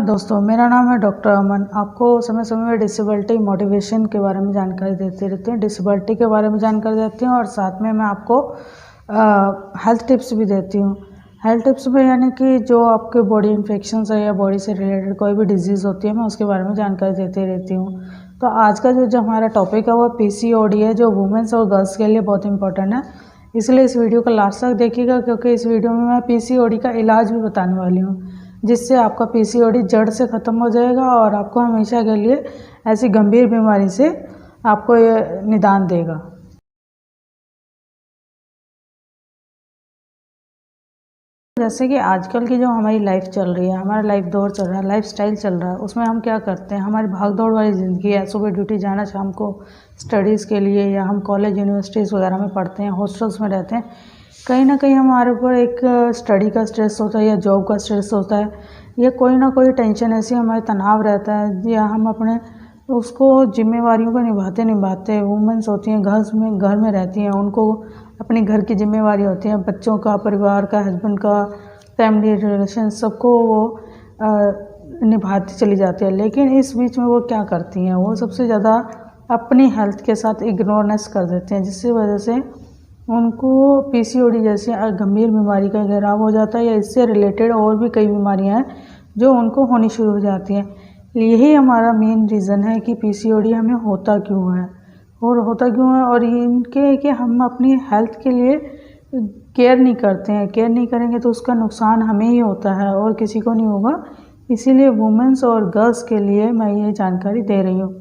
दोस्तों, मेरा नाम है डॉक्टर अमन। आपको समय समय में डिसेबिलिटी मोटिवेशन के बारे में जानकारी देती रहती हूँ। डिसेबिलिटी के बारे में जानकारी देती हूँ और साथ में मैं आपको हेल्थ टिप्स भी देती हूँ। हेल्थ टिप्स में यानी कि जो आपके बॉडी इन्फेक्शंस है या बॉडी से रिलेटेड कोई भी डिजीज़ होती है, मैं उसके बारे में जानकारी देती रहती हूँ। तो आज का जो हमारा टॉपिक है वो पीसीओडी है, जो वुमेंस और गर्ल्स के लिए बहुत इंपॉर्टेंट है। इसलिए इस वीडियो को लास्ट तक देखिएगा, क्योंकि इस वीडियो में मैं पीसीओडी का इलाज भी बताने वाली हूँ, जिससे आपका पीसीओडी जड़ से ख़त्म हो जाएगा और आपको हमेशा के लिए ऐसी गंभीर बीमारी से आपको ये निदान देगा। जैसे कि आजकल की जो हमारी लाइफ चल रही है, हमारा लाइफ दौर चल रहा है, लाइफ स्टाइल चल रहा है, उसमें हम क्या करते हैं, हमारी भाग दौड़ वाली ज़िंदगी है। सुबह ड्यूटी जाना, शाम को स्टडीज़ के लिए, या हम कॉलेज यूनिवर्सिटीज़ वगैरह में पढ़ते हैं, हॉस्टल्स में रहते हैं। कहीं ना कहीं हमारे ऊपर एक स्टडी का स्ट्रेस होता है या जॉब का स्ट्रेस होता है, या कोई ना कोई टेंशन ऐसी हमारे तनाव रहता है, या हम अपने उसको जिम्मेवारियों को निभाते वुमेंस होती हैं, घर में रहती हैं, उनको अपनी घर की जिम्मेवारी होती है, बच्चों का, परिवार का, हस्बैंड का, फैमिली रिलेशन, सबको वो निभाती चली जाती है। लेकिन इस बीच में वो क्या करती हैं, वो सबसे ज़्यादा अपनी हेल्थ के साथ इग्नोरेंस कर देते हैं, जिसकी वजह से उनको पीसीओडी जैसी गंभीर बीमारी का घेराव हो जाता है, या इससे रिलेटेड और भी कई बीमारियां हैं जो उनको होनी शुरू हो जाती हैं। यही हमारा मेन रीज़न है कि पीसीओडी हमें होता क्यों है और इनके कि हम अपनी हेल्थ के लिए केयर नहीं करते हैं। केयर नहीं करेंगे तो उसका नुकसान हमें ही होता है और किसी को नहीं होगा। इसीलिए वुमेंस और गर्ल्स के लिए मैं ये जानकारी दे रही हूँ।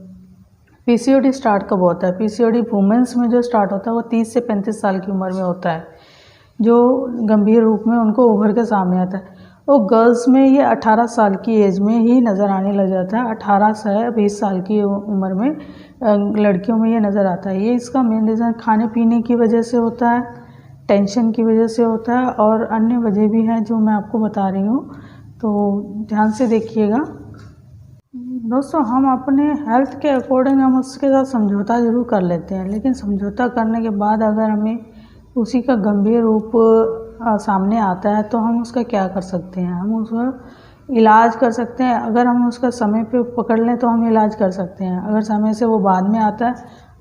पीसीओडी स्टार्ट कब होता है? पीसीओडी वुमेंस में जो स्टार्ट होता है वो 30 से 35 साल की उम्र में होता है, जो गंभीर रूप में उनको उभर के सामने आता है। और गर्ल्स में ये 18 साल की एज में ही नज़र आने लग जाता है। 18 से 20 साल की उम्र में लड़कियों में ये नज़र आता है। ये इसका मेन रीज़न खाने पीने की वजह से होता है, टेंशन की वजह से होता है, और अन्य वजह भी हैं जो मैं आपको बता रही हूँ। तो ध्यान से देखिएगा दोस्तों। हम अपने हेल्थ के अकॉर्डिंग हम उसके साथ समझौता ज़रूर कर लेते हैं, लेकिन समझौता करने के बाद अगर हमें उसी का गंभीर रूप सामने आता है तो हम उसका क्या कर सकते हैं? हम उसका इलाज कर सकते हैं। अगर हम उसका समय पे पकड़ लें तो हम इलाज कर सकते हैं। अगर समय से वो बाद में आता है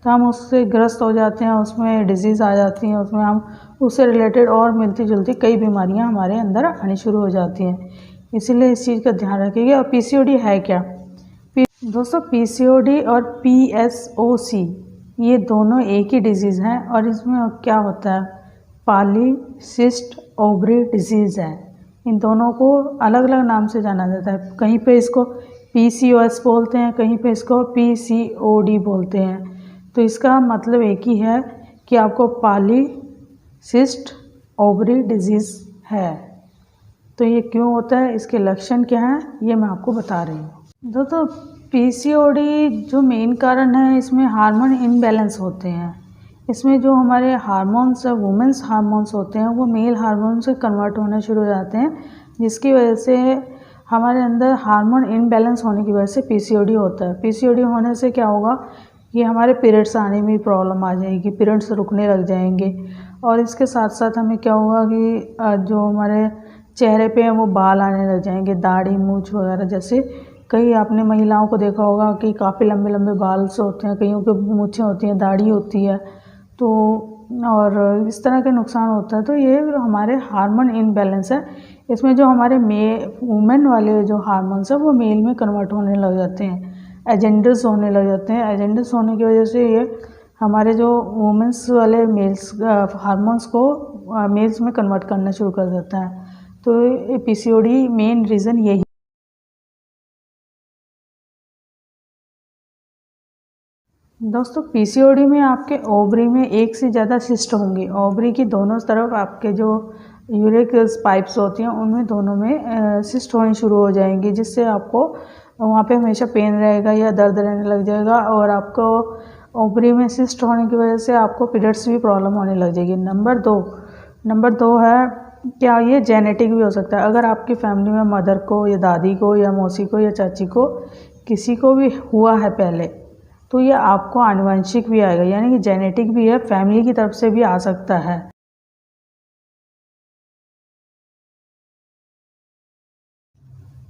तो हम उससे ग्रस्त हो जाते हैं, उसमें डिजीज़ आ जाती हैं, उसमें हम उससे रिलेटेड और मिलती जुलती कई बीमारियां हमारे अंदर आनी शुरू हो जाती हैं। इसीलिए इस चीज़ का ध्यान रखिएगा। और पीसीओडी है क्या? दोस्तों, पीसीओडी और पीएसओसी ये दोनों एक ही डिजीज़ हैं, और इसमें क्या होता है, पॉलीसिस्ट ओवरी डिजीज़ है। इन दोनों को अलग अलग नाम से जाना जाता है। कहीं पे इसको पीसीओएस बोलते हैं, कहीं पे इसको पीसीओडी बोलते हैं। तो इसका मतलब एक ही है कि आपको पॉलीसिस्ट ओवरी डिजीज़ है। तो ये क्यों होता है, इसके लक्षण क्या हैं, ये मैं आपको बता रही हूँ। दोस्तों, पीसीओडी जो मेन कारण है, इसमें हार्मोन इम्बैलेंस होते हैं। इसमें जो हमारे हार्मोन्स है, वुमेंस हार्मोन्स होते हैं, वो मेल हार्मोन से कन्वर्ट होने शुरू हो जाते हैं, जिसकी वजह से हमारे अंदर हार्मोन इम्बैलेंस होने की वजह से पीसीओडी होता है। पीसीओडी होने से क्या होगा कि हमारे पीरियड्स आने में प्रॉब्लम आ जाएगी, पीरियड्स रुकने लग जाएंगे। और इसके साथ साथ हमें क्या होगा कि जो हमारे चेहरे पे हैं वो बाल आने लग जाएंगे, दाढ़ी, मूंछ वगैरह। जैसे कई आपने महिलाओं को देखा होगा कि काफ़ी लंबे लंबे बाल से होते हैं, कईयों के मूंछें होती हैं, दाढ़ी होती है, तो और इस तरह के नुकसान होता है। तो ये हमारे हार्मोन इनबैलेंस है। इसमें जो हमारे वुमेन वाले जो हार्मोन्स है वो मेल में कन्वर्ट होने लग जाते हैं, एजेंडस होने लग जाते हैं। एजेंडस होने की वजह से ये हमारे जो वुमेंस वाले मेल्स हार्मोन्स को मेल्स में कन्वर्ट करना शुरू कर देता है। तो पीसीओडी मेन रीज़न यही। दोस्तों, पीसीओडी में आपके ओवरी में एक से ज़्यादा सिस्ट होंगी। ओवरी की दोनों तरफ आपके जो यूरिक पाइप्स होती हैं उनमें दोनों में सिस्ट होनी शुरू हो जाएंगी, जिससे आपको वहाँ पे हमेशा पेन रहेगा या दर्द रहने लग जाएगा। और आपको ओवरी में सिस्ट होने की वजह से आपको पीरियड्स भी प्रॉब्लम होने लग जाएगी। नंबर दो है, क्या ये जेनेटिक भी हो सकता है? अगर आपकी फैमिली में मदर को या दादी को या मौसी को या चाची को किसी को भी हुआ है पहले, तो ये आपको आनुवंशिक भी आएगा, यानी कि जेनेटिक भी है, फैमिली की तरफ से भी आ सकता है।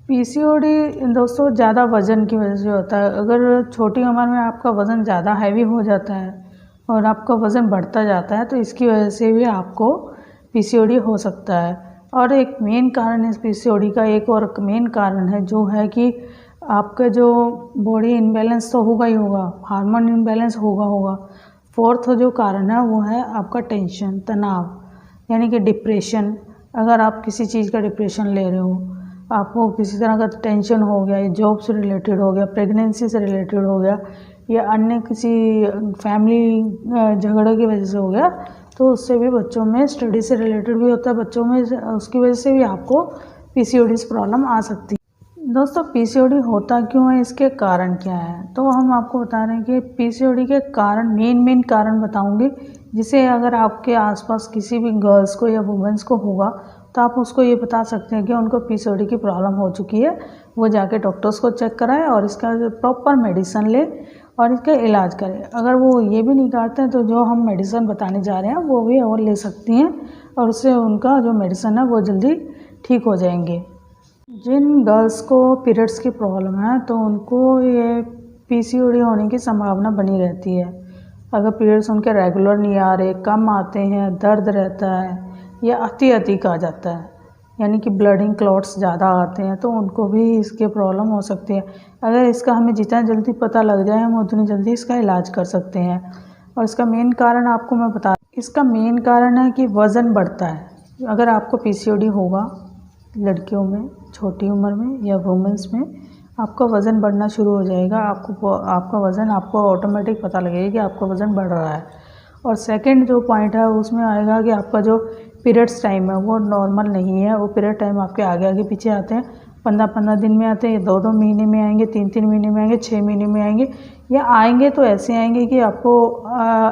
पीसीओडी दोस्तों ज़्यादा वज़न की वजह से होता है। अगर छोटी उम्र में आपका वज़न ज़्यादा हैवी हो जाता है और आपका वज़न बढ़ता जाता है तो इसकी वजह से भी आपको पीसीओडी हो सकता है। और एक मेन कारण है इस पीसीओडी का, एक और मेन कारण है जो है कि आपका जो बॉडी इम्बैलेंस तो होगा ही होगा, हार्मोन इम्बैलेंस होगा। फोर्थ जो कारण है वो है आपका टेंशन, तनाव, यानी कि डिप्रेशन। अगर आप किसी चीज़ का डिप्रेशन ले रहे हो, आपको किसी तरह का टेंशन हो गया, या जॉब से रिलेटेड हो गया, प्रेगनेंसी से रिलेटेड हो गया, या अन्य किसी फैमिली झगड़े की वजह से हो गया, तो उससे भी बच्चों में स्टडी से रिलेटेड भी होता है बच्चों में, उसकी वजह से भी आपको पीसीओडी प्रॉब्लम आ सकती है। दोस्तों पीसीओडी होता क्यों है, इसके कारण क्या है, तो हम आपको बता रहे हैं कि पीसीओडी के कारण मेन कारण बताऊंगी, जिसे अगर आपके आसपास किसी भी गर्ल्स को या वुमेंस को होगा तो आप उसको ये बता सकते हैं कि उनको पीसीओडी की प्रॉब्लम हो चुकी है। वो जाके डॉक्टर्स को चेक कराए और इसका प्रॉपर मेडिसिन ले और इसका इलाज करें। अगर वो ये भी नहीं करते हैं तो जो हम मेडिसिन बताने जा रहे हैं वो भी और ले सकती हैं और उससे उनका जो मेडिसिन है वो जल्दी ठीक हो जाएंगे। जिन गर्ल्स को पीरियड्स की प्रॉब्लम है तो उनको ये पीसीओडी होने की संभावना बनी रहती है। अगर पीरियड्स उनके रेगुलर नहीं आ रहे, कम आते हैं, दर्द रहता है या अत्यधिक आ जाता है, यानी कि ब्लडिंग क्लॉट्स ज़्यादा आते हैं, तो उनको भी इसके प्रॉब्लम हो सकती है। अगर इसका हमें जितना जल्दी पता लग जाए हम उतनी जल्दी इसका इलाज कर सकते हैं। और इसका मेन कारण आपको मैं बता, इसका मेन कारण है कि वज़न बढ़ता है। अगर आपको पीसीओडी होगा लड़कियों में छोटी उम्र में या वुमेंस में, आपका वज़न बढ़ना शुरू हो जाएगा। आपका वज़न आपको ऑटोमेटिक पता लगेगा कि आपका वज़न बढ़ रहा है। और सेकंड जो पॉइंट है उसमें आएगा कि आपका जो पीरियड्स टाइम है वो नॉर्मल नहीं है। वो पीरियड टाइम आपके आगे आगे पीछे आते हैं, 15-15 दिन में आते हैं, 2-2 महीने में आएंगे, 3-3 महीने में आएंगे, 6 महीने में आएंगे, या आएंगे तो ऐसे आएंगे कि आपको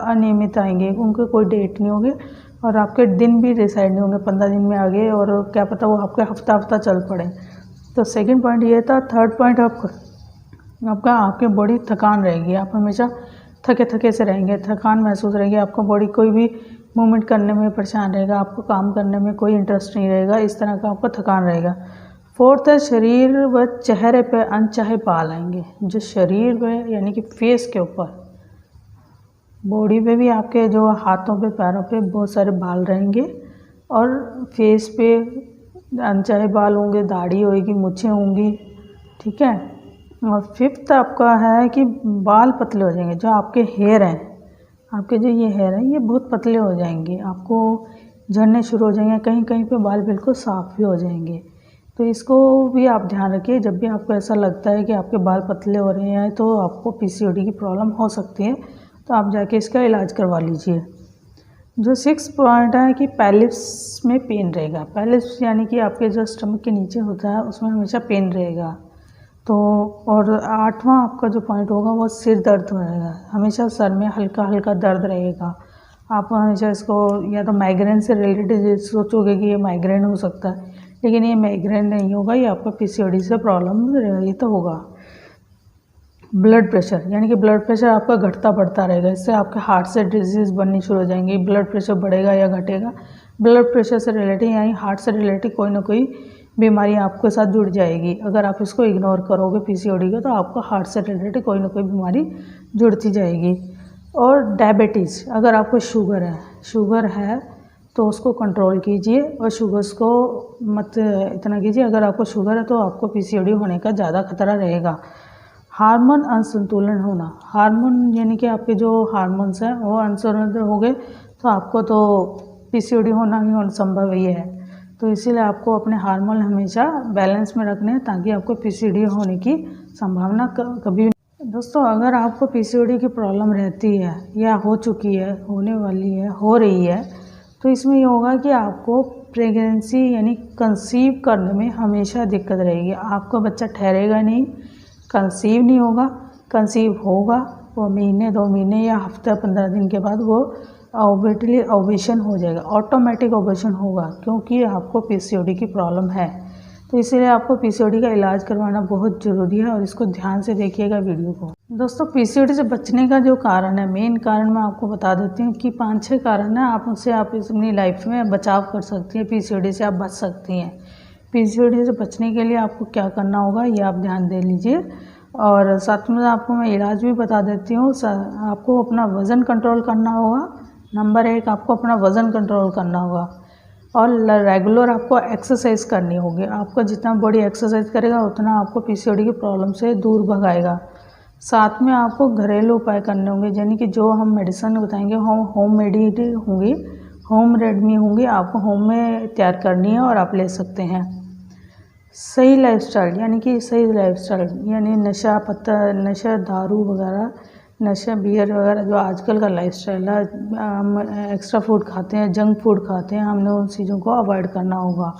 अनियमित आएंगे, उनके कोई डेट नहीं होगी और आपके दिन भी डिसाइड नहीं होंगे, 15 दिन में आगे और क्या पता वो आपके हफ्ता चल पड़े। तो सेकेंड पॉइंट ये था। थर्ड पॉइंट आपकी बॉडी थकान रहेगी, आप हमेशा थके से रहेंगे, थकान महसूस रहेगी, आपका बॉडी कोई भी मूवमेंट करने में परेशान रहेगा, आपको काम करने में कोई इंटरेस्ट नहीं रहेगा, इस तरह का आपको थकान रहेगा। फोर्थ है शरीर व चेहरे पे अनचाहे बाल आएंगे, जो शरीर पे यानी कि फेस के ऊपर, बॉडी पे भी आपके जो हाथों पे पैरों पे बहुत सारे बाल रहेंगे और फेस पे अनचाहे बाल होंगे, दाढ़ी होगी, मूछें होंगी, ठीक है। और फिफ्थ आपका है कि बाल पतले हो जाएंगे, जो आपके हेयर हैं, आपके जो ये हेयर हैं ये बहुत पतले हो जाएंगे, आपको झड़ने शुरू हो जाएंगे, कहीं कहीं पे बाल बिल्कुल साफ़ भी हो जाएंगे। तो इसको भी आप ध्यान रखिए, जब भी आपको ऐसा लगता है कि आपके बाल पतले हो रहे हैं तो आपको पीसीओडी की प्रॉब्लम हो सकती है, तो आप जाके इसका इलाज करवा लीजिए। जो 6 पॉइंट है कि पैलिप्स में पेन रहेगा। पैलिप्स यानी कि आपके जो स्टमक के नीचे होता है उसमें हमेशा पेन रहेगा। तो और 8वां आपका जो पॉइंट होगा वो सिर दर्द रहेगा, हमेशा सर में हल्का दर्द रहेगा। आप हमेशा इसको या तो माइग्रेन से रिलेटेड सोचोगे कि ये माइग्रेन हो सकता है, लेकिन ये माइग्रेन नहीं होगा, ये आपका पीसीओडी से प्रॉब्लम रहित होगा। ब्लड प्रेशर यानी कि ब्लड प्रेशर आपका घटता बढ़ता रहेगा, इससे आपके हार्ट से डिजीज़ बननी शुरू हो जाएंगी। ब्लड प्रेशर बढ़ेगा या घटेगा, ब्लड प्रेशर से रिलेटेड यानी हार्ट से रिलेटेड कोई ना कोई बीमारी आपके साथ जुड़ जाएगी। अगर आप इसको इग्नोर करोगे पीसीओडी को, तो आपको हार्ट से रिलेटेड कोई ना कोई बीमारी जुड़ती जाएगी। और डायबिटीज़, अगर आपको शुगर है तो उसको कंट्रोल कीजिए और शुगर्स को मत इतना कीजिए। अगर आपको शुगर है तो आपको पीसीओडी होने का ज़्यादा खतरा रहेगा। हार्मोन असंतुलन होना, हार्मोन यानी कि आपके जो हार्मोन्स हैं वो असंतुलित हो गए तो आपको तो पीसीओडी होना ही संभव ही है। तो इसीलिए आपको अपने हार्मोन हमेशा बैलेंस में रखने हैं ताकि आपको पीसीओडी होने की संभावना कभी। दोस्तों अगर आपको पीसीओडी की प्रॉब्लम रहती है या हो चुकी है, होने वाली है, हो रही है, तो इसमें ये होगा कि आपको प्रेगनेंसी यानी कंसीव करने में हमेशा दिक्कत रहेगी। आपका बच्चा ठहरेगा नहीं, कंसीव नहीं होगा, कंसीव होगा वो महीने 2 महीने या हफ्ता 15 दिन के बाद वो ओवेशन हो जाएगा, ऑटोमेटिक ओवेशन होगा, क्योंकि आपको पीसीओडी की प्रॉब्लम है। तो इसीलिए आपको पीसीओडी का इलाज करवाना बहुत ज़रूरी है और इसको ध्यान से देखिएगा वीडियो को। दोस्तों पीसीओडी से बचने का जो कारण है, मेन कारण मैं आपको बता देती हूँ कि 5-6 कारण है, आप उनसे आप अपनी लाइफ में बचाव कर सकती हैं, पीसीओडी से आप बच सकती हैं। पीसीओडी से बचने के लिए आपको क्या करना होगा ये आप ध्यान दे लीजिए। और साथ में आपको मैं इलाज भी बता देती हूँ। आपको अपना वज़न कंट्रोल करना होगा। नंबर 1 आपको अपना वज़न कंट्रोल करना होगा और रेगुलर आपको एक्सरसाइज करनी होगी। आपका जितना बॉडी एक्सरसाइज करेगा उतना आपको पीसीओडी की प्रॉब्लम से दूर भगाएगा। साथ में आपको घरेलू उपाय करने होंगे, यानी कि जो हम मेडिसिन बताएंगे होम मेड होंगी, होम रेडमी होंगी, आपको होम में तैयार करनी है और आप ले सकते हैं। सही लाइफस्टाइल, यानी कि सही लाइफस्टाइल यानी नशा दारू वगैरह, नशा बियर वगैरह जो आजकल का लाइफस्टाइल है, हम एक्स्ट्रा फूड खाते हैं, जंक फूड खाते हैं, हमने उन चीज़ों को अवॉइड करना होगा।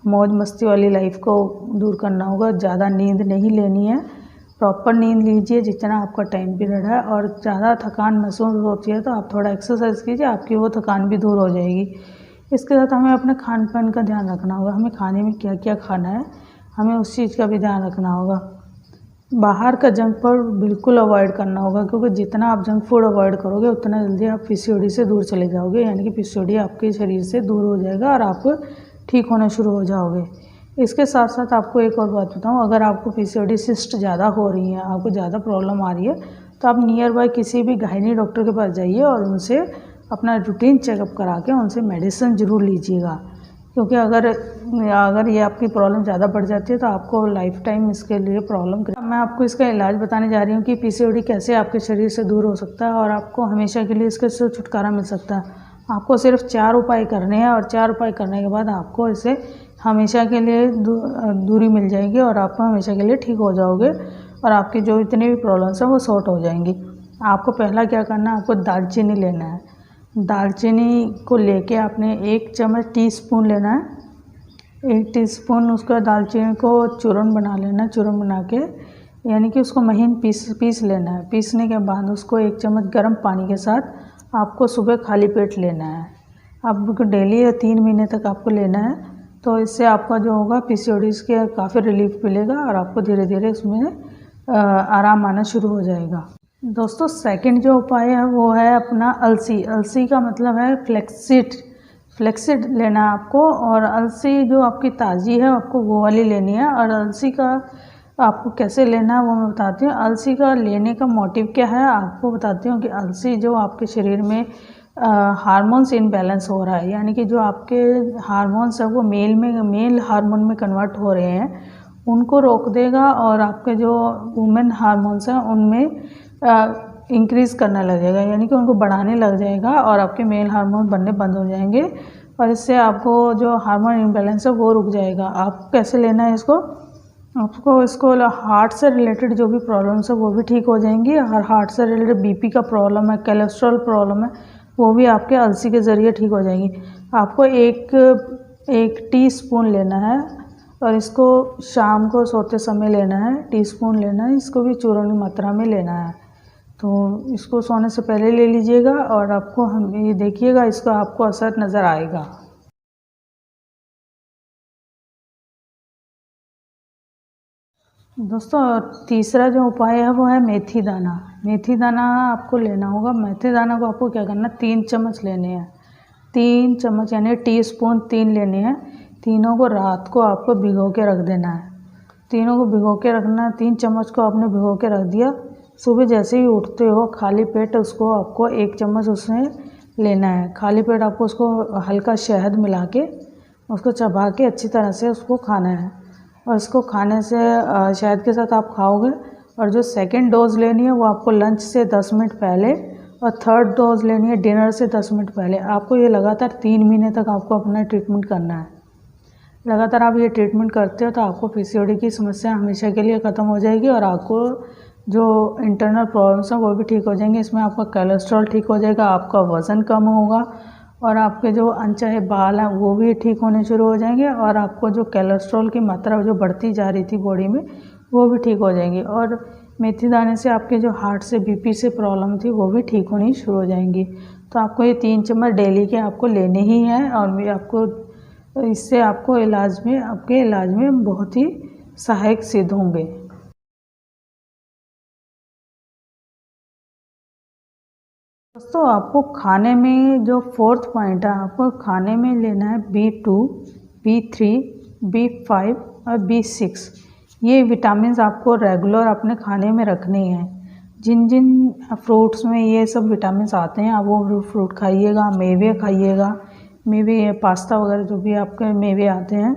मौज मस्ती वाली लाइफ को दूर करना होगा। ज़्यादा नींद नहीं लेनी है, प्रॉपर नींद लीजिए जितना आपका टाइम पीरियड है। और ज़्यादा थकान महसूस होती है तो आप थोड़ा एक्सरसाइज कीजिए, आपकी वो थकान भी दूर हो जाएगी। इसके साथ हमें अपने खान पान का ध्यान रखना होगा। हमें खाने में क्या क्या खाना है, हमें उस चीज़ का भी ध्यान रखना होगा। बाहर का जंक फूड बिल्कुल अवॉइड करना होगा, क्योंकि जितना आप जंक फूड अवॉइड करोगे उतना जल्दी आप पीसीओडी से दूर चले जाओगे, यानी कि पीसीओडी आपके शरीर से दूर हो जाएगा और आप ठीक होना शुरू हो जाओगे। इसके साथ साथ आपको एक और बात बताऊं, अगर आपको पीसीओडी सिस्ट ज़्यादा हो रही है, आपको ज़्यादा प्रॉब्लम आ रही है, तो आप नियर बाय किसी भी गायनी डॉक्टर के पास जाइए और उनसे अपना रूटीन चेकअप करा के उनसे मेडिसिन ज़रूर लीजिएगा। क्योंकि अगर ये आपकी प्रॉब्लम ज़्यादा बढ़ जाती है तो आपको लाइफ टाइम इसके लिए प्रॉब्लम। मैं आपको इसका इलाज बताने जा रही हूँ कि पीसीओडी कैसे आपके शरीर से दूर हो सकता है और आपको हमेशा के लिए इसके से छुटकारा मिल सकता है। आपको सिर्फ 4 उपाय करने हैं और 4 उपाय करने के बाद आपको इसे हमेशा के लिए दूरी मिल जाएगी और आप हमेशा के लिए ठीक हो जाओगे और आपकी जो इतनी भी प्रॉब्लम्स हैं वो सॉर्ट हो जाएंगी। आपको पहला क्या करना है, आपको दालचीनी लेना है। दालचीनी को लेके आपने 1 चम्मच टीस्पून लेना है। 1 टीस्पून उसका दालचीनी को चूर्ण बना लेना है। चूर्ण बना के यानी कि उसको महीन पीस लेना है। पीसने के बाद उसको 1 चम्मच गर्म पानी के साथ आपको सुबह खाली पेट लेना है। आपको डेली 3 महीने तक आपको लेना है। तो इससे आपका जो होगा पीसीओडी के काफ़ी रिलीफ मिलेगा और आपको धीरे धीरे उसमें आराम आना शुरू हो जाएगा। दोस्तों सेकंड जो उपाय है वो है अपना अलसी। अलसी का मतलब है फ्लेक्सीड लेना है आपको। और अलसी जो आपकी ताज़ी है आपको वो वाली लेनी है। और अलसी का आपको कैसे लेना है वो मैं बताती हूँ। अलसी का लेने का मोटिव क्या है आपको बताती हूँ कि अलसी जो आपके शरीर में हार्मोन्स इनबैलेंस हो रहा है, यानी कि जो आपके हार्मोन्स है वो मेल हार्मोन में कन्वर्ट हो रहे हैं, उनको रोक देगा और आपके जो वुमेन हार्मोन्स हैं उनमें इंक्रीज़ करने लगेगा, यानी कि उनको बढ़ाने लग जाएगा और आपके मेल हार्मोन बनने बंद हो जाएंगे और इससे आपको जो हार्मोन इम्बैलेंस है वो रुक जाएगा। आपको कैसे लेना है इसको, आपको इसको हार्ट से रिलेटेड जो भी प्रॉब्लम्स है वो भी ठीक हो जाएंगी और हार्ट से रिलेटेड बीपी का प्रॉब्लम है, कोलेस्ट्रॉल प्रॉब्लम है, वो भी आपके अलसी के ज़रिए ठीक हो जाएंगी। आपको एक टीस्पून लेना है और इसको शाम को सोते समय लेना है। टीस्पून लेना है, इसको भी चूर्ण की मात्रा में लेना है। तो इसको सोने से पहले ले लीजिएगा और आपको हम ये देखिएगा इसका आपको असर नज़र आएगा। दोस्तों तीसरा जो उपाय है वो है मेथी दाना। मेथी दाना आपको लेना होगा। मेथी दाना को आपको क्या करना है, 3 चम्मच लेने हैं। 3 चम्मच यानी टीस्पून 3 लेने हैं। तीनों को रात को आपको भिगो के रख देना है। तीनों को भिगो के रखना है। 3 चम्मच को आपने भिगो के रख दिया। सुबह जैसे ही उठते हो खाली पेट उसको आपको 1 चम्मच उसमें लेना है। खाली पेट आपको उसको हल्का शहद मिला के उसको चबा के अच्छी तरह से उसको खाना है। और इसको खाने से शहद के साथ आप खाओगे। और जो सेकंड डोज़ लेनी है वो आपको लंच से 10 मिनट पहले और थर्ड डोज़ लेनी है डिनर से 10 मिनट पहले। आपको ये लगातार 3 महीने तक आपको अपना ट्रीटमेंट करना है। लगातार आप ये ट्रीटमेंट करते हो तो आपको पीसीओडी की समस्या हमेशा के लिए ख़त्म हो जाएगी और आपको जो इंटरनल प्रॉब्लम्स हैं वो भी ठीक हो जाएंगे। इसमें आपका कोलेस्ट्रॉल ठीक हो जाएगा, आपका वज़न कम होगा और आपके जो अनचाहे बाल हैं वो भी ठीक होने शुरू हो जाएंगे और आपको जो कोलेस्ट्रॉल की मात्रा जो बढ़ती जा रही थी बॉडी में वो भी ठीक हो जाएंगी। और मेथी दाने से आपके जो हार्ट से बीपी से प्रॉब्लम थी वो भी ठीक होनी शुरू हो जाएंगी। तो आपको ये 3 चम्मच डेली के आपको लेने ही हैं और भी आपको इससे आपको आपके इलाज में बहुत ही सहायक सिद्ध होंगे। दोस्तों आपको खाने में जो 4th पॉइंट है, आपको खाने में लेना है B2, B3, B5 और B6। ये विटामिन्स आपको रेगुलर अपने खाने में रखने हैं। जिन जिन फ्रूट्स में ये सब विटामिन्स आते हैं आप वो फ्रूट खाइएगा, मेवे खाइएगा। मेवे, पास्ता वगैरह जो भी आपके मेवे आते हैं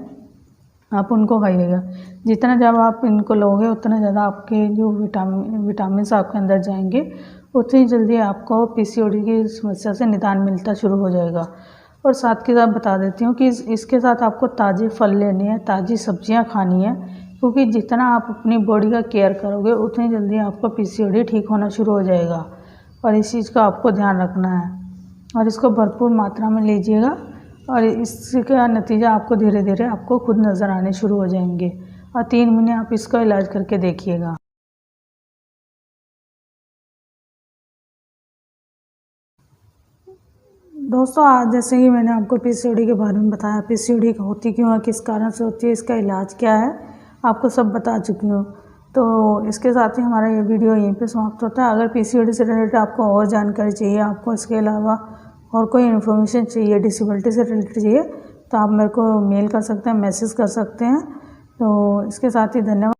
आप उनको खाइएगा। जितना जब आप इनको लोगे उतना ज़्यादा आपके जो विटामिन्स आपके अंदर जाएंगे, उतनी जल्दी आपको PCOD की समस्या से निदान मिलता शुरू हो जाएगा। और साथ के साथ बता देती हूँ कि इसके साथ आपको ताज़े फल लेने हैं, ताज़ी सब्जियाँ खानी है, क्योंकि जितना आप अपनी बॉडी का केयर करोगे उतनी जल्दी आपका PCOD ठीक होना शुरू हो जाएगा। और इस चीज़ का आपको ध्यान रखना है और इसको भरपूर मात्रा में लीजिएगा और इसका नतीजा आपको धीरे धीरे आपको खुद नज़र आने शुरू हो जाएंगे। और 3 महीने आप इसका इलाज करके देखिएगा। दोस्तों, आज जैसे कि मैंने आपको PCOD के बारे में बताया, PCOD होती क्यों है, किस कारण से होती है, इसका इलाज क्या है, आपको सब बता चुकी हूँ। तो इसके साथ ही हमारा ये वीडियो यहीं पे समाप्त होता है। अगर PCOD से रिलेटेड आपको और जानकारी चाहिए, आपको इसके अलावा और कोई इन्फॉर्मेशन चाहिए, डिसेबिलिटी से रिलेटेड चाहिए, तो आप मेरे को मेल कर सकते हैं, मैसेज कर सकते हैं। तो इसके साथ ही धन्यवाद।